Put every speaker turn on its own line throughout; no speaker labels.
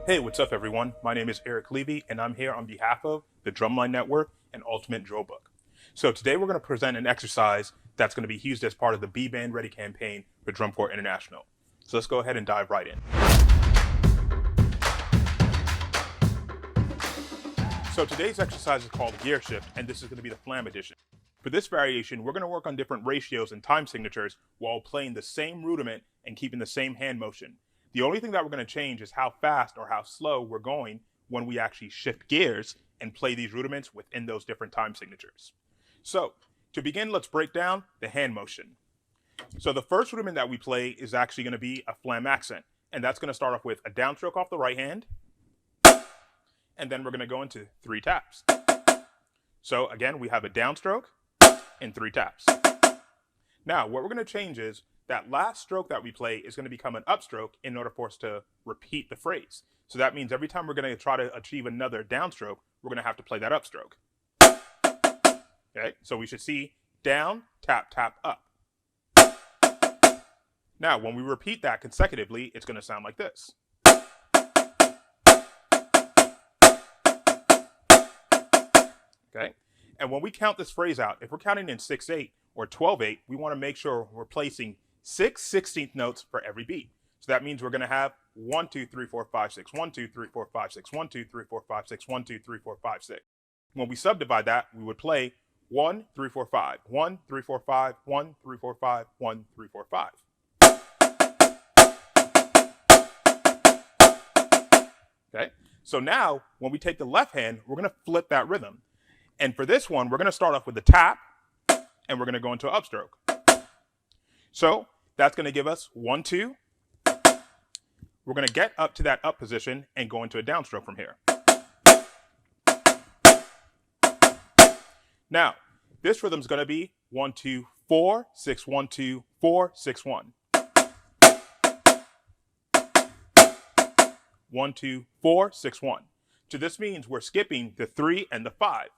Hey, what's up everyone? My name is Eric Levy and I'm here on behalf of the Drumline Network and Ultimate Drill Book. So today we're going to present an exercise that's going to be used as part of the Be Band Ready campaign for Drum Corps International. So let's go ahead and dive right in. So today's exercise is called Gear Shift, and this is going to be the Flam edition. For this variation, we're going to work on different ratios and time signatures while playing the same rudiment and keeping the same hand motion. The only thing that we're going to change is how fast or how slow we're going when we actually shift gears and play these rudiments within those different time signatures. So to begin, let's break down the hand motion. So the first rudiment that we play is actually going to be a flam accent, and that's going to start off with a downstroke off the right hand, and then we're going to go into 3 taps. So again, we have a downstroke and 3 taps. Now what we're going to change is that last stroke that we play is going to become an upstroke in order for us to repeat the phrase. So that means every time we're going to try to achieve another downstroke, we're going to have to play that upstroke. Okay, so we should see down, tap, tap, up. Now, when we repeat that consecutively, it's going to sound like this. Okay, and when we count this phrase out, if we're counting in 6/8 or 12/8, we want to make sure we're placing 6 16th notes for every beat. So that means we're going to have 1 2 3 4 5 6 1 2 3 4 5 6 1 2 3 4 5 6 1 2 3 4 5 6. When we subdivide that, we would play 1 3 4 5 1 3 4 5 1 3 4 5 1 3 4 5. Okay, so now when we take the left hand, we're going to flip that rhythm, and for this one we're going to start off with the tap and we're going to go into an upstroke. So that's going to give us 1 2. We're going to get up to that up position and go into a downstroke from here. Now this rhythm is going to be 1 2 4 6 1 2 4 6 1. 1 2 4 6 1. So this means we're skipping the 3 and the 5.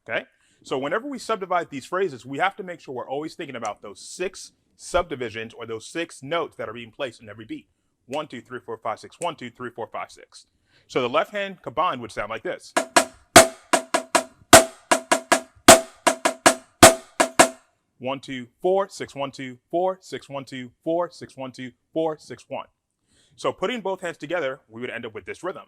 Okay, so whenever we subdivide these phrases, we have to make sure we're always thinking about those 6 subdivisions or those 6 notes that are being placed in every beat. 1 2 3 4 5 6 1 2 3 4 5 6. So the left hand combined would sound like this. One, 2, 4, 6, 1, 2, 4, 6, 1, 2, 4, 6, 1, 2, 4, 6, 1. So putting both hands together, we would end up with this rhythm.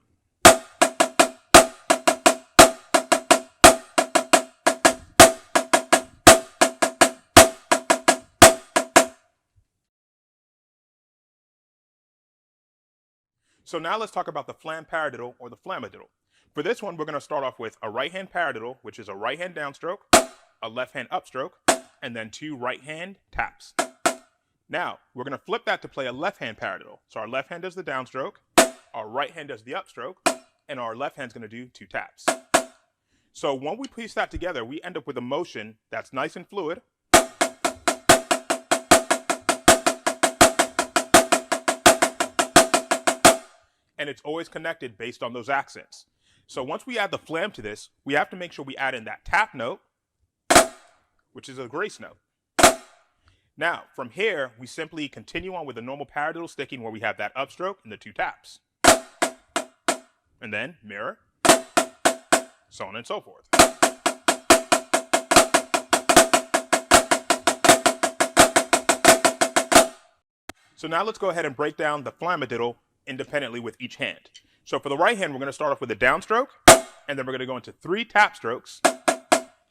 So now let's talk about the flam paradiddle or the flamadiddle. For this one, we're going to start off with a right hand paradiddle, which is a right hand downstroke, a left hand upstroke, and then 2 right hand taps. Now we're going to flip that to play a left hand paradiddle. So our left hand does the downstroke, our right hand does the upstroke, and our left hand's going to do 2 taps. So when we piece that together, we end up with a motion that's nice and fluid. And it's always connected based on those accents. So once we add the flam to this, we have to make sure we add in that tap note, which is a grace note. Now, from here, we simply continue on with the normal paradiddle sticking where we have that upstroke and the 2 taps. And then mirror, so on and so forth. So now let's go ahead and break down the flamadiddle independently with each hand. So for the right hand, we're going to start off with a downstroke, and then we're going to go into 3 tap strokes,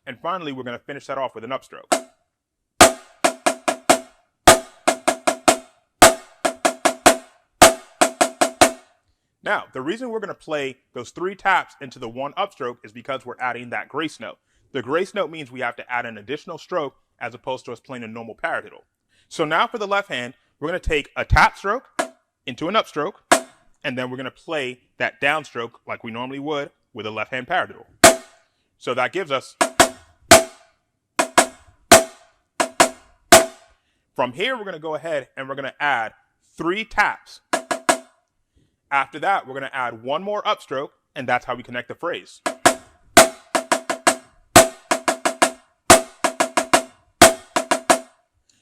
and finally we're going to finish that off with an upstroke. Now, the reason we're going to play those 3 taps into the 1 upstroke is because we're adding that grace note. The grace note means we have to add an additional stroke as opposed to us playing a normal paradiddle. So now for the left hand, we're going to take a tap stroke into an upstroke, and then we're going to play that downstroke like we normally would with a left hand paradiddle. So that gives us. From here, we're going to go ahead and we're going to add 3 taps. After that, we're going to add 1 more upstroke, and that's how we connect the phrase.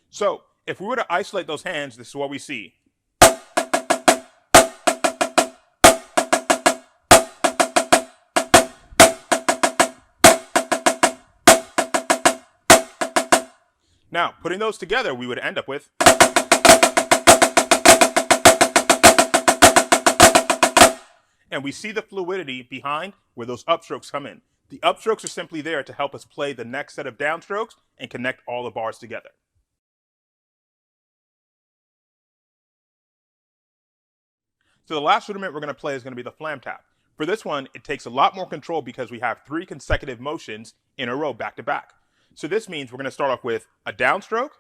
So if we were to isolate those hands, this is what we see. Now, putting those together, we would end up with. And we see the fluidity behind where those upstrokes come in. The upstrokes are simply there to help us play the next set of downstrokes and connect all the bars together. So the last rudiment we're going to play is going to be the flam tap. For this one, it takes a lot more control because we have 3 consecutive motions in a row back to back. So this means we're going to start off with a downstroke,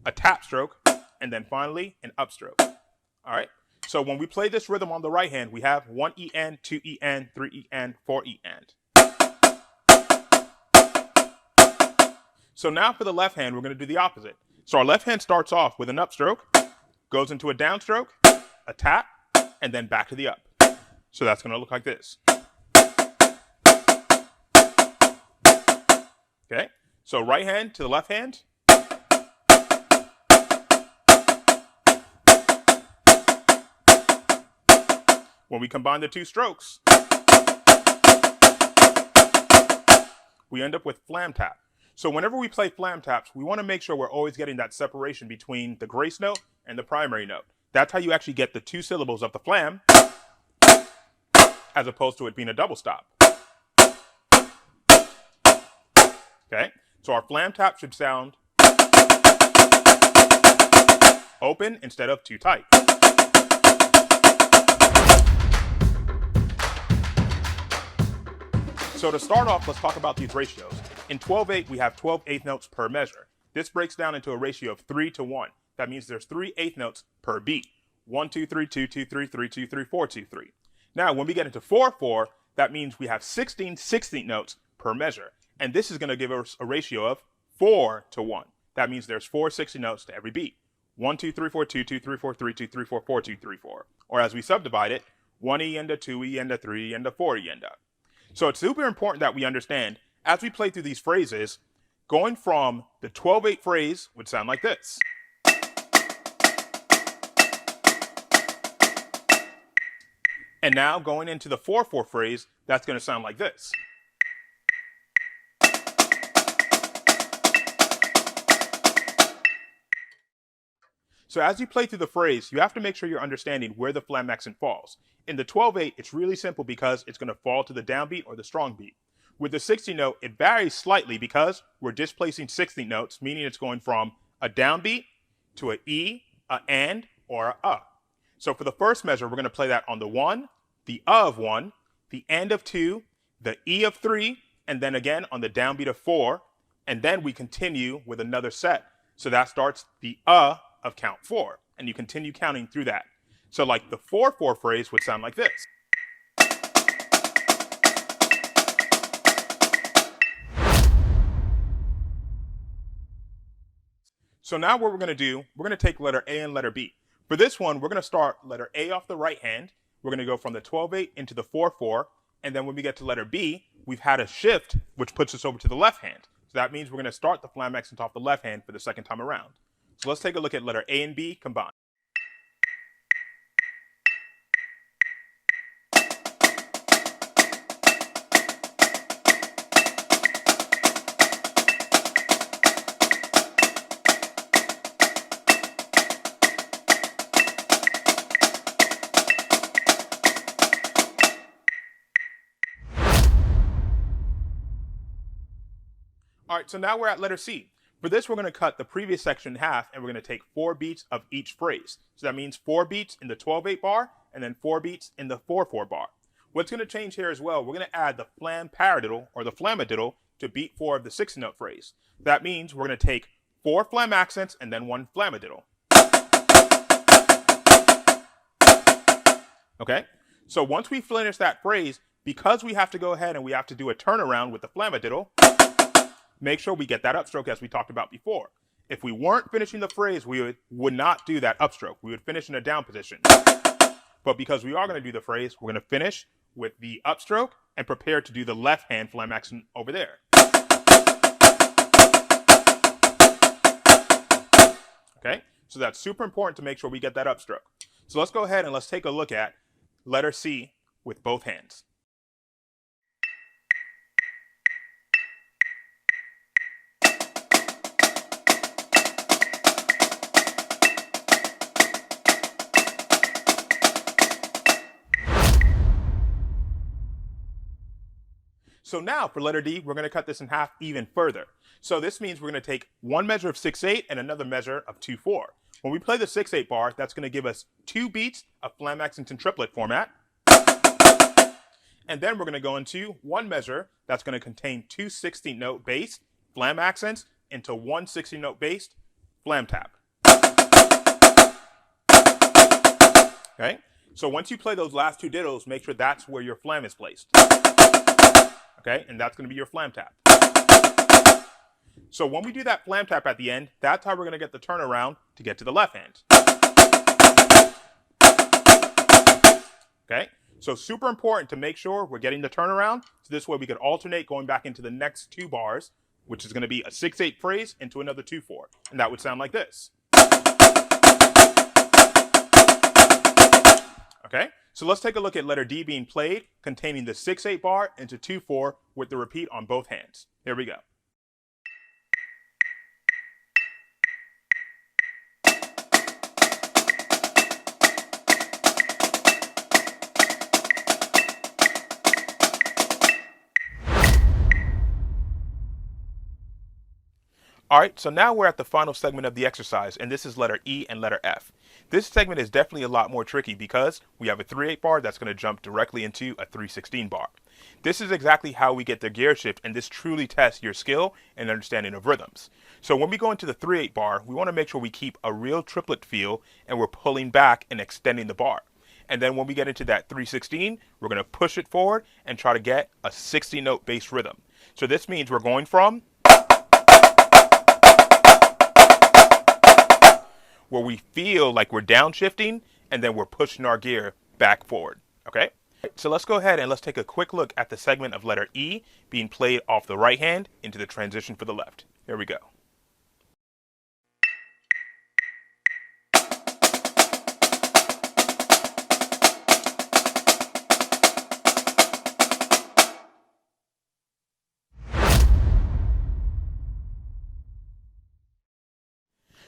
a tap stroke, and then finally an upstroke. All right. So when we play this rhythm on the right hand, we have 1 EN, 2 EN, 3 EN, 4 EN. So now for the left hand, we're going to do the opposite. So our left hand starts off with an upstroke, goes into a downstroke, a tap, and then back to the up. So that's going to look like this. Okay, so right hand to the left hand. When we combine the 2 strokes, we end up with flam tap. So whenever we play flam taps, we want to make sure we're always getting that separation between the grace note and the primary note. That's how you actually get the 2 syllables of the flam, as opposed to it being a double stop. Okay, so our flam tap should sound open instead of too tight. So to start off, let's talk about these ratios. In 12/8, we have 12 eighth notes per measure. This breaks down into a ratio of 3 to 1. That means there's 3 eighth notes per beat. 1, 2, 3, 2, 2, 3, 3, 2, 3, 4, 2, 3. Now, when we get into 4/4, that means we have 16 16th notes per measure. And this is going to give us a ratio of 4 to 1. That means there's 4 60 notes to every beat. 1, 2, 3, 4, 2, 2, 3, 4, 3, 2, 3, 4, 4, 2, 3, 4. Or as we subdivide it, 1 E into 2 E into 3 into 4 E into. So it's super important that we understand, as we play through these phrases, going from the 12/8 phrase would sound like this. And now going into the 4/4 phrase, that's going to sound like this. So as you play through the phrase, you have to make sure you're understanding where the flam accent falls. In the 12/8, it's really simple because it's going to fall to the downbeat or the strong beat. With the 16th note, it varies slightly because we're displacing 16th notes, meaning it's going from a downbeat to an E, a and, or a. So for the first measure, we're going to play that on the 1, the of 1, the and of 2, the E of 3, and then again on the downbeat of 4, and then we continue with another set. So that starts the of count 4, and you continue counting through that. So like the 4/4 phrase would sound like this. So now what we're going to do, we're going to take letter A and letter B. For this one, we're going to start letter A off the right hand. We're going to go from the 12/8 into the 4/4, and then when we get to letter B, we've had a shift, which puts us over to the left hand. So that means we're going to start the flam accent off the left hand for the second time around. So let's take a look at letter A and B combined. All right, so now we're at letter C. For this, we're going to cut the previous section in half, and we're going to take 4 beats of each phrase. So that means 4 beats in the 12/8 bar, and then 4 beats in the 4/4 bar. What's going to change here as well, we're going to add the flam paradiddle, or the flamadiddle, to beat 4 of the 6-note phrase. That means we're going to take 4 flam accents and then 1 flamadiddle. Okay, so once we finish that phrase, because we have to go ahead and we have to do a turnaround with the flamadiddle, make sure we get that upstroke as we talked about before. If we weren't finishing the phrase, we would not do that upstroke. We would finish in a down position. But because we are going to do the phrase, we're going to finish with the upstroke and prepare to do the left hand flam accent over there. Okay, so that's super important to make sure we get that upstroke. So let's go ahead and let's take a look at letter C with both hands. So now for letter D, we're going to cut this in half even further. So this means we're going to take one measure of 6/8 and another measure of 2/4. When we play the 6/8 bar, that's going to give us 2 beats of flam accents in triplet format. And then we're going to go into one measure that's going to contain 2 16-note bass flam accents into one 16-note bass flam tap. Okay? So once you play those last 2 diddles, make sure that's where your flam is placed. Okay? And that's going to be your flam tap. So when we do that flam tap at the end, that's how we're going to get the turnaround to get to the left hand. Okay? So super important to make sure we're getting the turnaround. So this way we can alternate going back into the next 2 bars, which is going to be a 6/8 phrase into another 2/4. And that would sound like this. Okay? So let's take a look at letter D being played, containing the 6/8 bar into 2/4 with the repeat on both hands. Here we go. All right, so now we're at the final segment of the exercise, and this is letter E and letter F. This segment is definitely a lot more tricky because we have a 3/8 bar that's going to jump directly into a 3/16 bar. This is exactly how we get the gear shift, and this truly tests your skill and understanding of rhythms. So when we go into the 3/8 bar, we want to make sure we keep a real triplet feel, and we're pulling back and extending the bar. And then when we get into that 3/16, we're going to push it forward and try to get a 60-note bass rhythm. So this means we're going from where we feel like we're downshifting, and then we're pushing our gear back forward, okay? So let's go ahead and let's take a quick look at the segment of letter E being played off the right hand into the transition for the left. Here we go.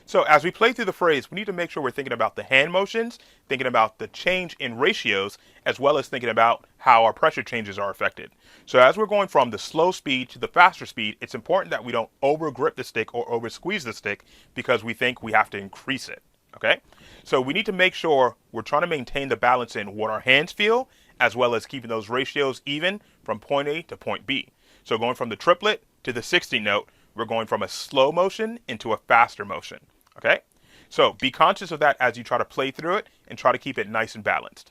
So as we play through the phrase, we need to make sure we're thinking about the hand motions, thinking about the change in ratios, as well as thinking about how our pressure changes are affected. So as we're going from the slow speed to the faster speed, it's important that we don't over grip the stick or over squeeze the stick because we think we have to increase it. Okay? So we need to make sure we're trying to maintain the balance in what our hands feel, as well as keeping those ratios even from point A to point B. So going from the triplet to the 16 note, we're going from a slow motion into a faster motion. Okay? So be conscious of that as you try to play through it and try to keep it nice and balanced.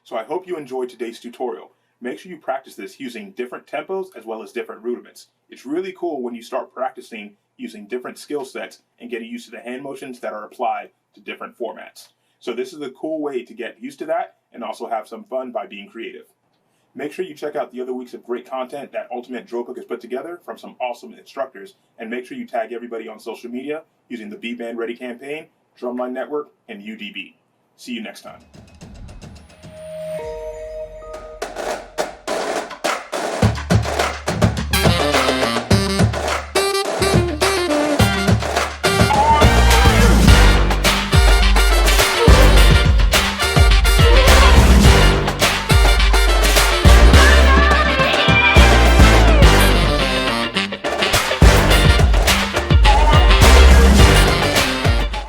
So I hope you enjoyed today's tutorial. Make sure you practice this using different tempos as well as different rudiments. It's really cool when you start practicing using different skill sets and getting used to the hand motions that are applied to different formats. So this is a cool way to get used to that and also have some fun by being creative. Make sure you check out the other weeks of great content that Ultimate Drill Cook has put together from some awesome instructors, and make sure you tag everybody on social media using the B Band Ready campaign, Drumline Network, and UDB. See you next time.